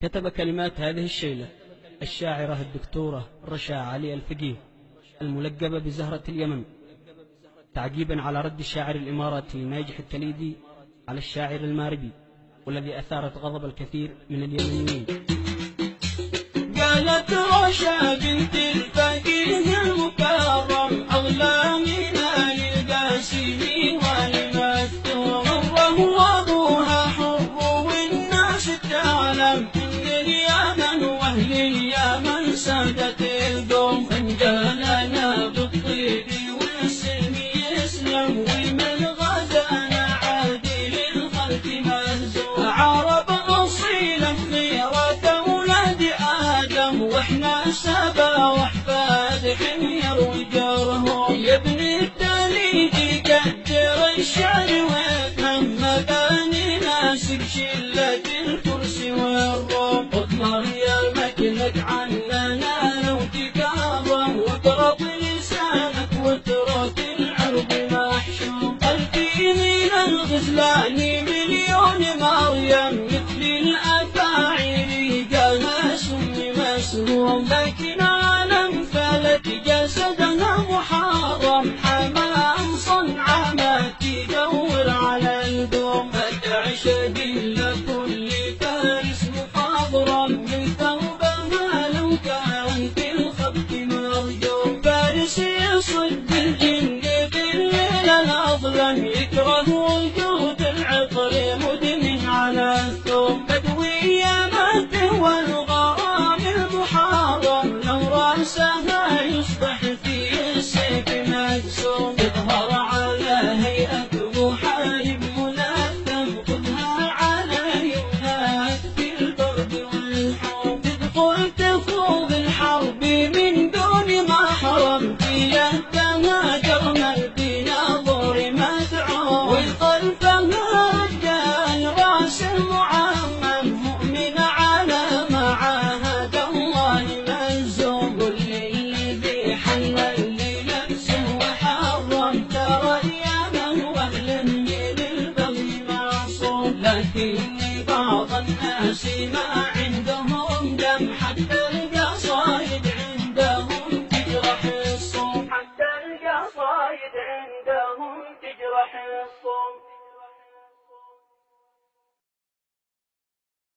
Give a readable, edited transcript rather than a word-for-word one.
كتب كلمات هذه الشيلة الشاعرة الدكتورة رشا علي الفقيه الملقبة بزهرة اليمن، تعقيبا على رد الشاعر الإماراتي ناجح التليدي على الشاعر الماربي، والذي أثارت غضب الكثير من اليمنيين. قالت رشا بنت الفقيه المكرم أغلى من القاسم والمكتوم، وهو أبوها حر والناس تعلم إن اليمن وأهل اليمن سادت القوم، من جالنا بالطيب والسلم يسلم، ومن غزانا عادل الخلق مهزوم، عرب أصيلا خيرة أولاد آدم، وإحنا سبا وأحفاد حمير وجرهم، يا ابن التليد قدر الشعر وافهم مباني ناسك شلة الكرسي والروم، اطلع يا مكنك عننا لو تكرم، واضرب لسانك واترك العرض محشوم، قلبي من الغزلان مليون مريم مثل الأفاعي قالها سمي مسموم، لكن عالم فلت جسدنا محرم، حمام صنعة ما تدور على الدوم، فتعشق إلا كل فارس مخضرم من ثوبها لو كان في الخبط مرجوم، فارس يصد الجن بالليل الأظلم، يكره وجود العطر مدمن على الثوم، بدوية مات والغرام المحرم لو رأسها يصبح في السيف مجسوم، يظهر على هيئة محارب ملثم، خذها على يمناك في البرد والحوم، تدخل تخوض الحرب من دون محرم، في يدها جرمل بنظر مدعوم، وخلفها رجال راس معمم مؤمن على ما عاهد الله ملزوم، قل للذي حلل لنفسه وحرم، ترى اليمن واهل من البغي معصوم، لكن بعض الناس ما